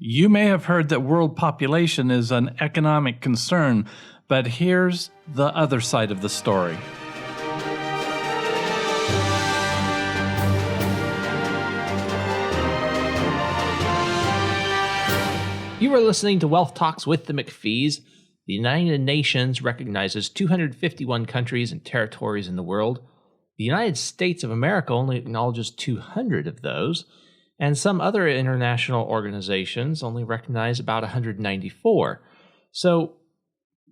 You may have heard that world population is an economic concern, but here's the other side of the story. You are listening to Wealth Talks with the McPhees. The United Nations recognizes 251 countries and territories in the world. The United States of America only acknowledges 200 of those, and some other international organizations only recognize about 194. So,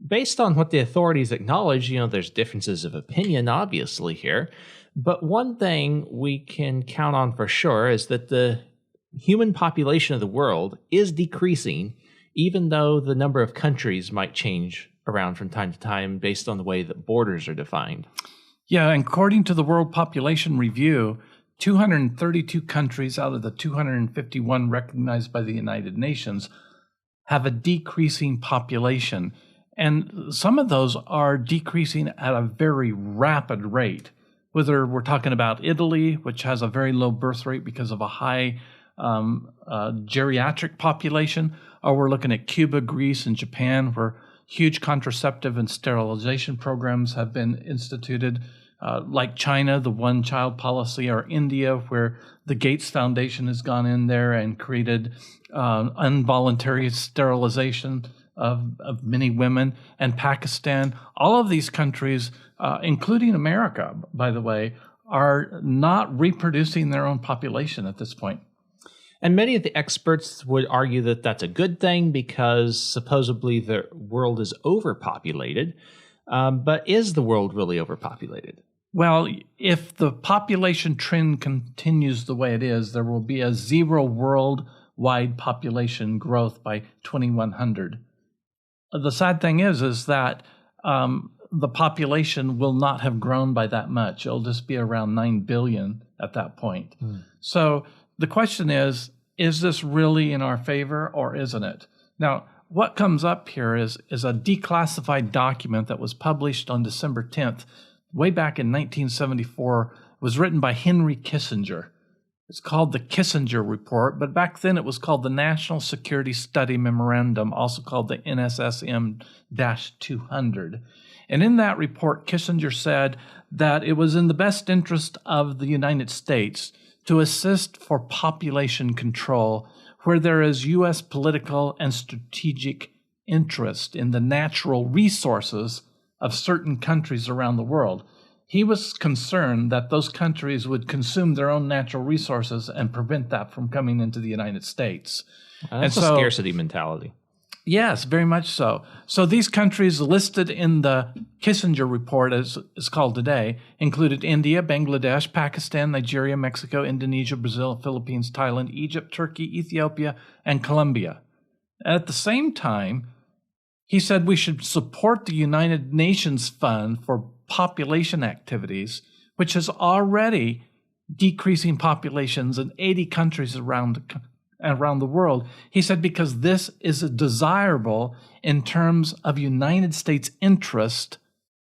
based on what the authorities acknowledge, there's differences of opinion, obviously, here. But one thing we can count on for sure is that the human population of the world is decreasing, even though the number of countries might change around from time to time based on the way that borders are defined. Yeah, according to the World Population Review, 232 countries out of the 251 recognized by the United Nations have a decreasing population. And some of those are decreasing at a very rapid rate. Whether we're talking about Italy, which has a very low birth rate because of a high geriatric population, or we're looking at Cuba, Greece, and Japan, where huge contraceptive and sterilization programs have been instituted, like China, the one-child policy, or India, where the Gates Foundation has gone in there and created involuntary sterilization of many women, and Pakistan. All of these countries, including America, by the way, are not reproducing their own population at this point. And many of the experts would argue that that's a good thing because supposedly the world is overpopulated. But is the world really overpopulated? Well, if the population trend continues the way it is, there will be a zero worldwide population growth by 2100. The sad thing is that the population will not have grown by that much. It'll just be around 9 billion at that point. So the question is this really in our favor or isn't it? Now, what comes up here is a declassified document that was published on December 10th, way back in 1974. It was written by Henry Kissinger. It's called the Kissinger Report, but back then it was called the National Security Study Memorandum, also called the NSSM-200. And in that report, Kissinger said that it was in the best interest of the United States to assist for population control where there is U.S. political and strategic interest in the natural resources of certain countries around the world. He was concerned that those countries would consume their own natural resources and prevent that from coming into the United States. That's a scarcity mentality. Yes, very much so. So these countries listed in the Kissinger Report, as it's called today, included India, Bangladesh, Pakistan, Nigeria, Mexico, Indonesia, Brazil, Philippines, Thailand, Egypt, Turkey, Ethiopia, and Colombia. At the same time, he said we should support the United Nations Fund for Population Activities, which is already decreasing populations in 80 countries around the world. He said because this is desirable in terms of United States interest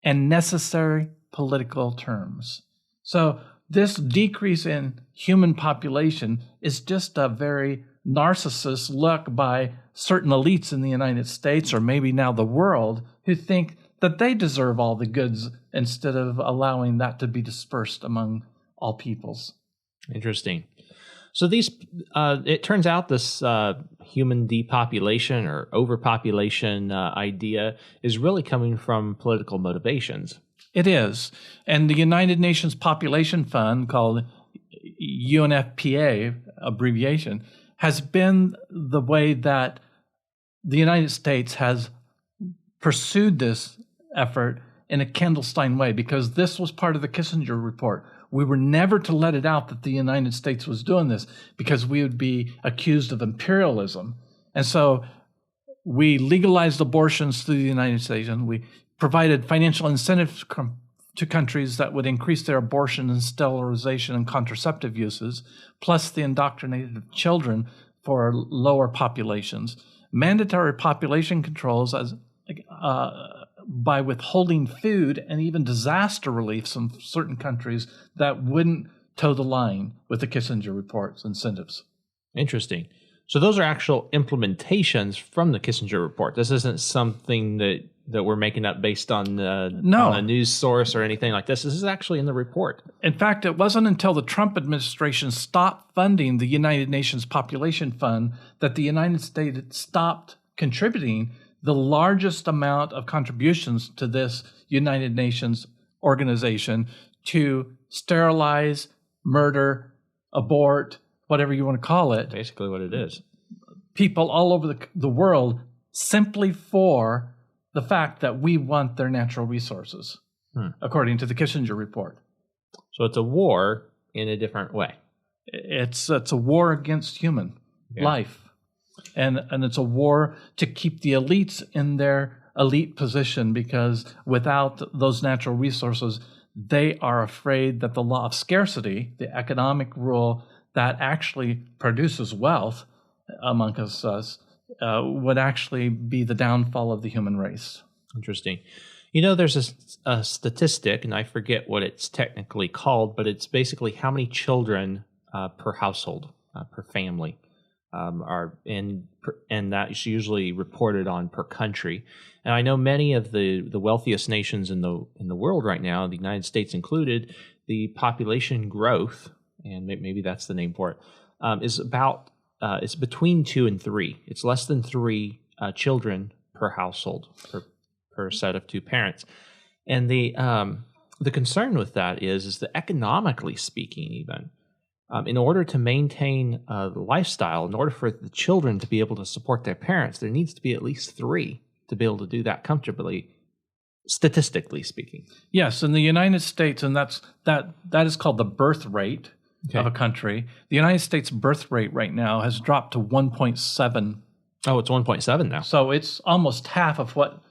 and necessary political terms. So this decrease in human population is just a very narcissist look by certain elites in the United States, or maybe now the world, who think that they deserve all the goods instead of allowing that to be dispersed among all peoples. Interesting. So it turns out this human depopulation or overpopulation idea is really coming from political motivations. It is. And the United Nations Population Fund, called UNFPA abbreviation, has been the way that the United States has pursued this effort in a clandestine way, because this was part of the Kissinger Report. We were never to let it out that the United States was doing this, because we would be accused of imperialism. And so we legalized abortions through the United States, and we provided financial incentives to countries that would increase their abortion and sterilization and contraceptive uses, plus the indoctrinated of children for lower populations. Mandatory population controls by withholding food and even disaster relief from certain countries that wouldn't toe the line with the Kissinger Report's incentives. Interesting. So those are actual implementations from the Kissinger report. This isn't something that we're making up based on a news source or anything like this. This is actually in the report. In fact, it wasn't until the Trump administration stopped funding the United Nations Population Fund that the United States stopped contributing the largest amount of contributions to this United Nations organization to sterilize, murder, abort, whatever you want to call it. Basically what it is. People all over the world simply for the fact that we want their natural resources, according to the Kissinger report. So it's a war in a different way. It's a war against human life. And it's a war to keep the elites in their elite position, because without those natural resources, they are afraid that the law of scarcity, the economic rule that actually produces wealth amongst us, would actually be the downfall of the human race. Interesting. You know, there's a statistic, and I forget what it's technically called, but it's basically how many children per household, per family, are in, and that's usually reported on per country. And I know many of the wealthiest nations in the world right now, the United States included, the population growth, and maybe that's the name for it, is about it's between 2 and 3. It's less than 3 children per household, per set of 2 parents. And the concern with that is that economically speaking, even in order to maintain the lifestyle, in order for the children to be able to support their parents, there needs to be at least 3 to be able to do that comfortably, statistically speaking. Yes, in the United States, and that is called the birth rate of a country. The United States birth rate right now has dropped to 1.7. Oh, it's 1.7 now. So it's almost half of what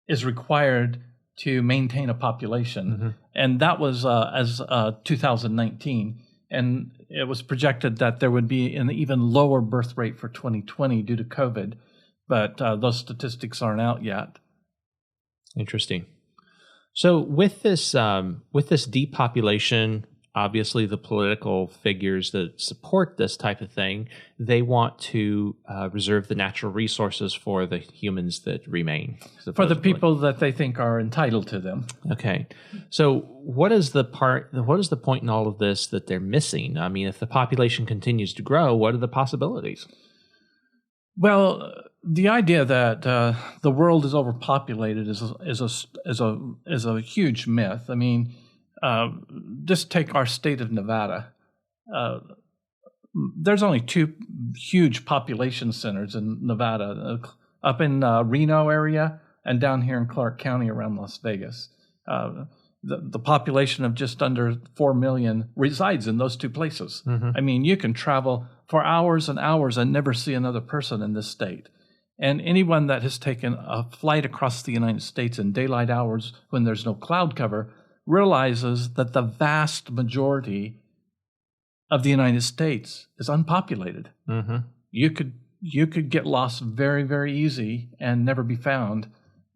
is required to maintain a population. And that was as 2019. And it was projected that there would be an even lower birth rate for 2020 due to COVID. But those statistics aren't out yet. Interesting. So with this depopulation, obviously the political figures that support this type of thing, they want to reserve the natural resources for the humans that remain. Supposedly. For the people that they think are entitled to them. Okay. So what is the point in all of this that they're missing? I mean, if the population continues to grow, what are the possibilities? Well, the idea that the world is overpopulated is a huge myth. I mean, just take our state of Nevada. There's only 2 huge population centers in Nevada, up in Reno area and down here in Clark County around Las Vegas. The population of just under 4 million resides in those 2 places. I mean, you can travel for hours and hours and never see another person in this state. And anyone that has taken a flight across the United States in daylight hours when there's no cloud cover realizes that the vast majority of the United States is unpopulated. You could get lost very, very easy and never be found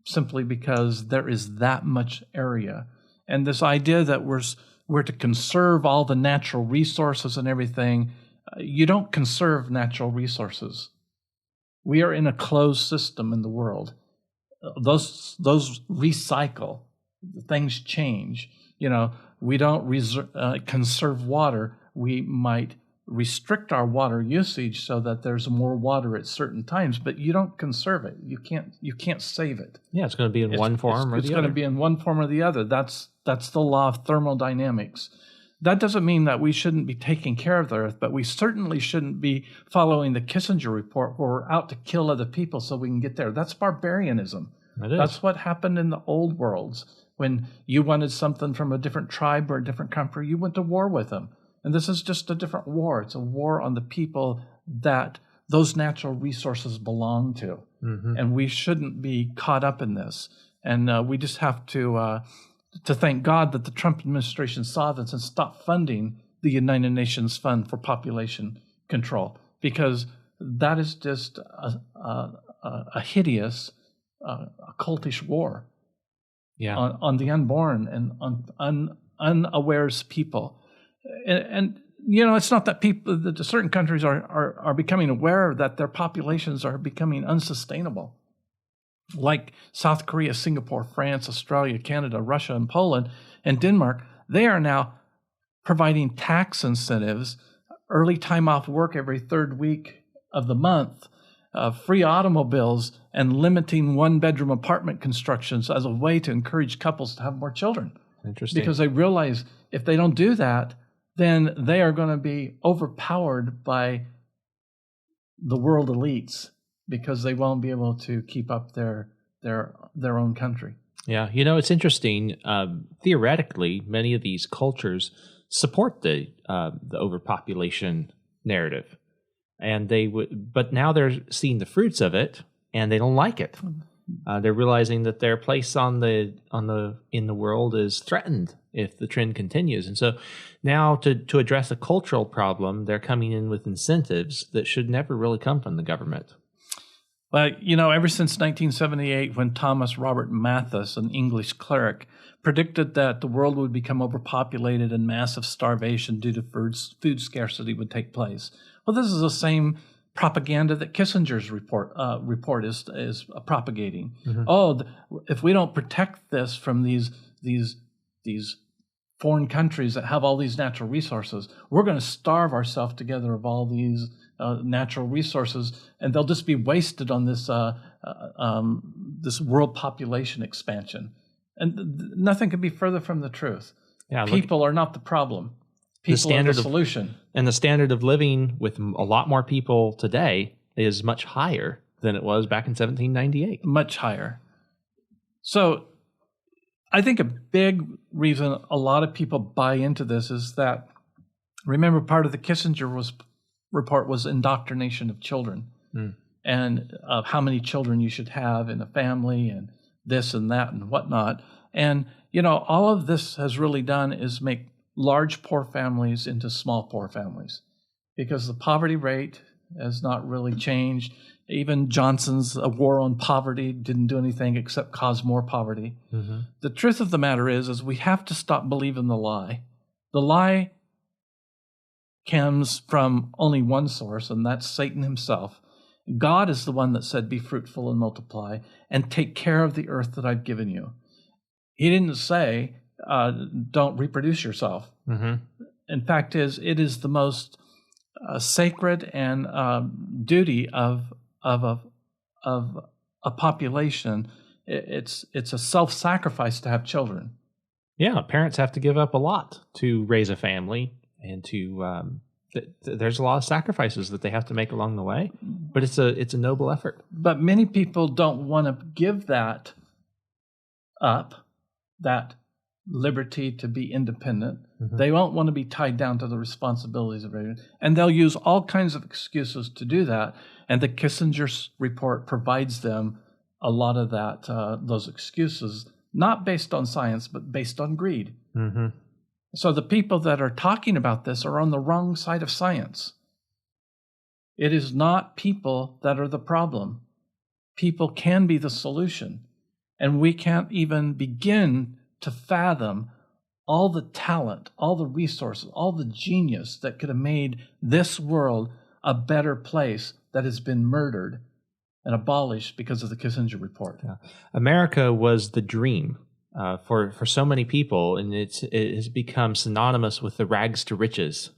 simply because there is that much area. And this idea that we're to conserve all the natural resources and everything, you don't conserve natural resources. We are in a closed system in the world. Those recycle. Things change. You know, we don't conserve water. We might restrict our water usage so that there's more water at certain times, but you don't conserve it. You can't save it. Yeah, it's going to be in one form or the other. It's going to be in one form or the other. That's the law of thermodynamics. That doesn't mean that we shouldn't be taking care of the earth, but we certainly shouldn't be following the Kissinger report where we're out to kill other people so we can get there. That's barbarianism. That's what happened in the old worlds. When you wanted something from a different tribe or a different country, you went to war with them. And this is just a different war. It's a war on the people that those natural resources belong to. And we shouldn't be caught up in this. And we just have to thank God that the Trump administration saw this and stopped funding the United Nations Fund for Population Control, because that is just a hideous, occultish war. On the unborn and on unawares people. And it's not that that certain countries are becoming aware that their populations are becoming unsustainable. Like South Korea, Singapore, France, Australia, Canada, Russia, and Poland, and Denmark, they are now providing tax incentives, early time off work every third week of the month, free automobiles, and limiting one-bedroom apartment constructions as a way to encourage couples to have more children. Interesting. Because they realize if they don't do that, then they are going to be overpowered by the world elites because they won't be able to keep up their own country. Yeah, it's interesting. Theoretically, many of these cultures support the overpopulation narrative, and but now they're seeing the fruits of it, and they don't like it. They're realizing that their place in the world is threatened if the trend continues, and so now to address a cultural problem, they're coming in with incentives that should never really come from the government. But, ever since 1978, when Thomas Robert Malthus, an English cleric, predicted that the world would become overpopulated and massive starvation due to food scarcity would take place. Well, this is the same propaganda that Kissinger's report is propagating. Mm-hmm. If we don't protect this from these foreign countries that have all these natural resources, we're going to starve ourselves together of all these natural resources, and they'll just be wasted on this this world population expansion. And nothing could be further from the truth. Yeah, people are not the problem. People are the solution. And the standard of living with a lot more people today is much higher than it was back in 1798. Much higher. So I think a big reason a lot of people buy into this is that, remember, part of the Kissinger report was indoctrination of children and of how many children you should have in a family and this and that and whatnot. And, all of this has really done is make large poor families into small poor families because the poverty rate has not really changed. Even Johnson's war on poverty didn't do anything except cause more poverty. Mm-hmm. The truth of the matter is we have to stop believing the lie. The lie comes from only one source, and that's Satan himself. God is the one that said, be fruitful and multiply and take care of the earth that I've given you. He didn't say, don't reproduce yourself. Mm-hmm. In fact, it is the most sacred and duty of a population. It's a self-sacrifice to have children. Yeah, parents have to give up a lot to raise a family, and to there's a lot of sacrifices that they have to make along the way. But it's a noble effort. But many people don't want to give that up, that liberty to be independent. Mm-hmm. They won't want to be tied down to the responsibilities of it. And they'll use all kinds of excuses to do that. And the Kissinger report provides them a lot of those excuses, not based on science, but based on greed. Mm-hmm. So the people that are talking about this are on the wrong side of science. It is not people that are the problem. People can be the solution. And we can't even begin to fathom all the talent, all the resources, all the genius that could have made this world a better place that has been murdered and abolished because of the Kissinger report. Yeah. America was the dream for so many people, and it has become synonymous with the rags to riches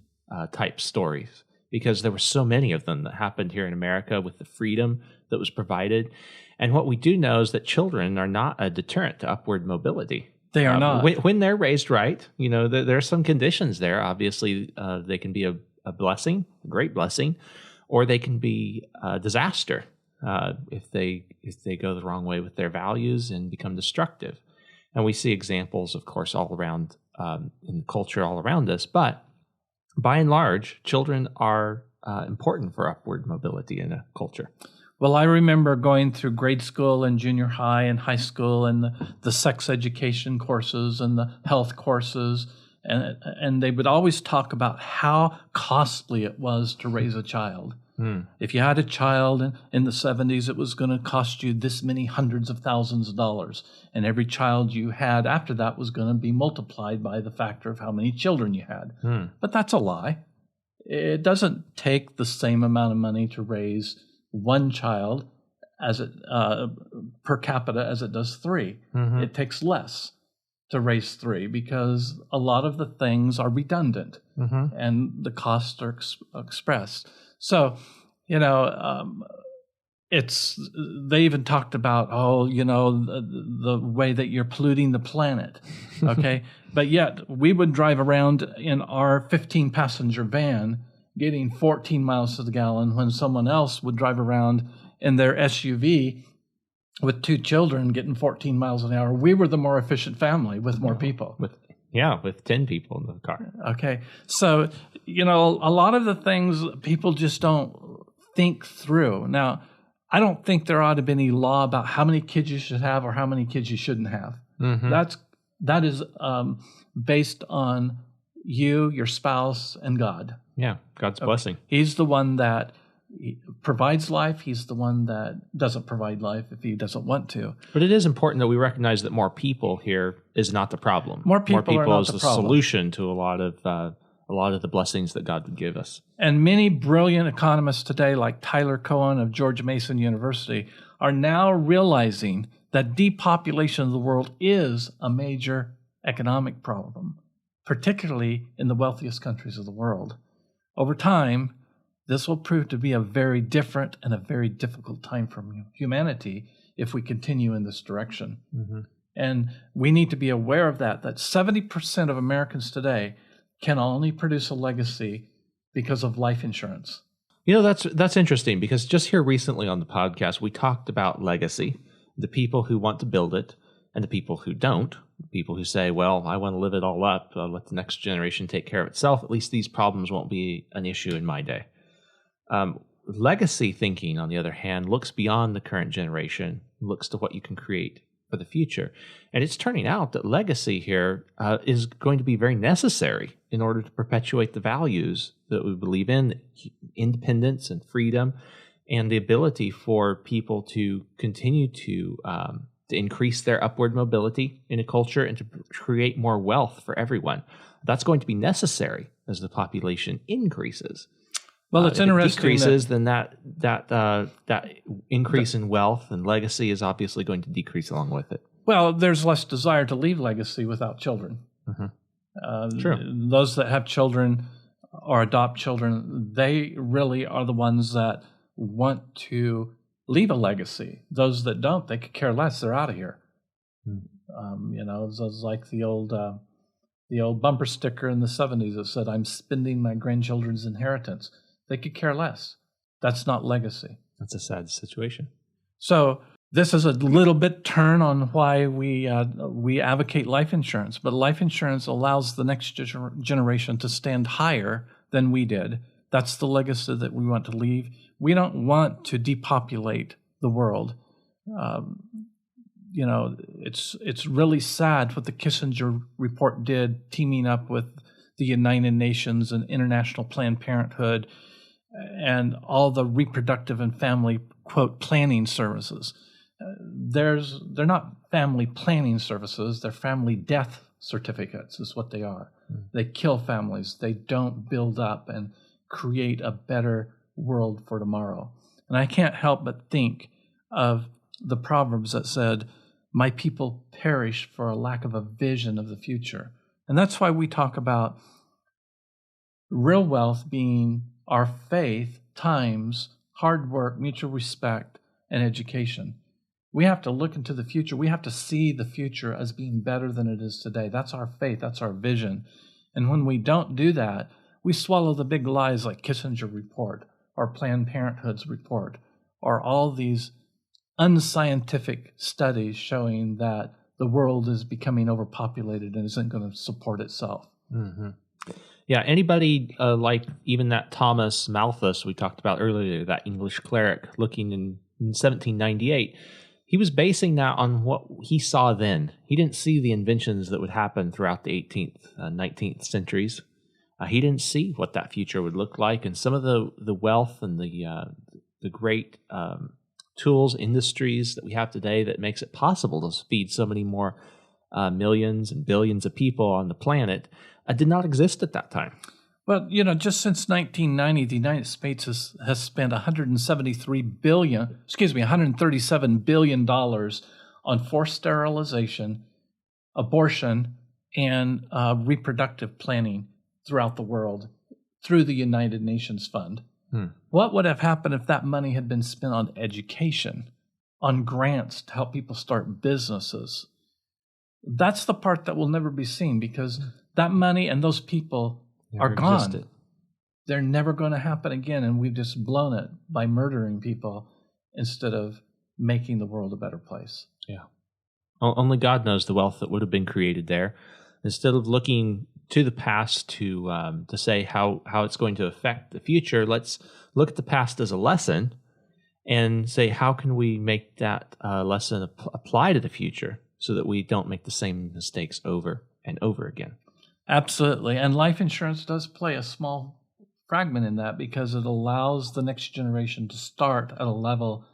type stories because there were so many of them that happened here in America with the freedom that was provided. And what we do know is that children are not a deterrent to upward mobility. They are not. When they're raised right, there are some conditions there. Obviously, they can be a blessing, a great blessing, or they can be a disaster if they go the wrong way with their values and become destructive. And we see examples, of course, all around in the culture all around us. But by and large, children are important for upward mobility in a culture. Well, I remember going through grade school and junior high and high school and the sex education courses and the health courses, and they would always talk about how costly it was to raise a child. If you had a child in the 70s, it was going to cost you this many hundreds of thousands of dollars. And every child you had after that was going to be multiplied by the factor of how many children you had. But that's a lie. it doesn't take the same amount of money to raise one child as it per capita as it does three. It takes less to raise three because a lot of the things are redundant and the costs are expressed. So, they even talked about, the way that you're polluting the planet, okay? But yet we would drive around in our 15-passenger van getting 14 miles to the gallon when someone else would drive around in their SUV with 2 children getting 14 miles an hour. We were the more efficient family with more people. With 10 people in the car. Okay. So, a lot of the things people just don't think through. Now, I don't think there ought to be any law about how many kids you should have or how many kids you shouldn't have. That is based on you, your spouse, and God. Yeah, God's blessing. He's the one that provides life. He's the one that doesn't provide life if he doesn't want to. But it is important that we recognize that more people here is not the problem. More people are not is the the problem. solution to a lot of the blessings that God would give us. And many brilliant economists today, like Tyler Cohen of George Mason University, are now realizing that depopulation of the world is a major economic problem, particularly in the wealthiest countries of the world. Over time, this will prove to be a very different and a very difficult time for humanity if we continue in this direction. And we need to be aware of that 70% of Americans today can only produce a legacy because of life insurance. That's interesting because just here recently on the podcast, we talked about legacy, the people who want to build it and the people who don't, people who say, well, I want to live it all up, let the next generation take care of itself. At least these problems won't be an issue in my day. Legacy thinking, on the other hand, looks beyond the current generation, looks to what you can create for the future. And it's turning out that legacy here is going to be very necessary in order to perpetuate the values that we believe in, independence and freedom, and the ability for people to continue to increase their upward mobility in a culture and to create more wealth for everyone. That's going to be necessary as the population increases. Well, it's interesting. If it decreases, then that increase in wealth and legacy is obviously going to decrease along with it. Well, there's less desire to leave legacy without children. True. Those that have children or adopt children, they really are the ones that want to leave a legacy. Those that don't, they could care less. They're out of here. It's like the old bumper sticker in the 70s that said, "I'm spending my grandchildren's inheritance." They could care less. That's not legacy. That's a sad situation. So this is a little bit turn on why we advocate life insurance. But life insurance allows the next generation to stand higher than we did. That's the legacy that we want to leave. We don't want to depopulate the world. It's really sad what the Kissinger report did, teaming up with the United Nations and International Planned Parenthood and all the reproductive and family, quote, planning services. They're not family planning services. They're family death certificates is what they are. They kill families. They don't build up and create a better world for tomorrow. And I can't help but think of the Proverbs that said, "My people perish for a lack of a vision of the future." And that's why we talk about real wealth being our faith times hard work, mutual respect, and education. We have to look into the future. We have to see the future as being better than it is today. That's our faith. That's our vision. And when we don't do that, we swallow the big lies like Kissinger report or Planned Parenthood's report or all these unscientific studies showing that the world is becoming overpopulated and isn't going to support itself. Yeah, anybody like even that Thomas Malthus we talked about earlier, that English cleric looking in 1798, he was basing that on what he saw then. He didn't see the inventions that would happen throughout the 18th, 19th centuries. He didn't see what that future would look like, and some of the wealth and the great tools, industries that we have today that makes it possible to feed so many more millions and billions of people on the planet did not exist at that time. Well, just since 1990, the United States has spent $137 billion on forced sterilization, abortion, and reproductive planning throughout the world through the United Nations Fund. What would have happened if that money had been spent on education, on grants to help people start businesses? That's the part that will never be seen, because that money and those people are gone. Existed. They're never going to happen again, and we've just blown it by murdering people instead of making the world a better place. Yeah. Only God knows the wealth that would have been created there. Instead of looking to the past to say how it's going to affect the future, let's look at the past as a lesson and say, how can we make that lesson apply to the future so that we don't make the same mistakes over and over again? Absolutely. And life insurance does play a small fragment in that, because it allows the next generation to start at a level,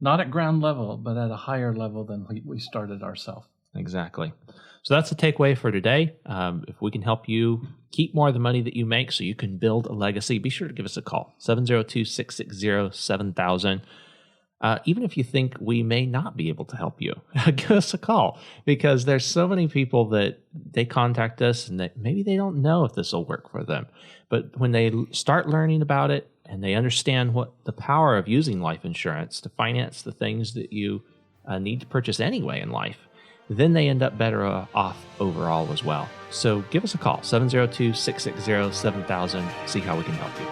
not at ground level, but at a higher level than we started ourselves. Exactly. So that's the takeaway for today. If we can help you keep more of the money that you make so you can build a legacy, be sure to give us a call, 702-660-7000. Even if you think we may not be able to help you, give us a call, because there's so many people that they contact us and that maybe they don't know if this will work for them. But when they start learning about it and they understand what the power of using life insurance to finance the things that you need to purchase anyway in life, then they end up better off overall as well. So give us a call, 702-660-7000, see how we can help you.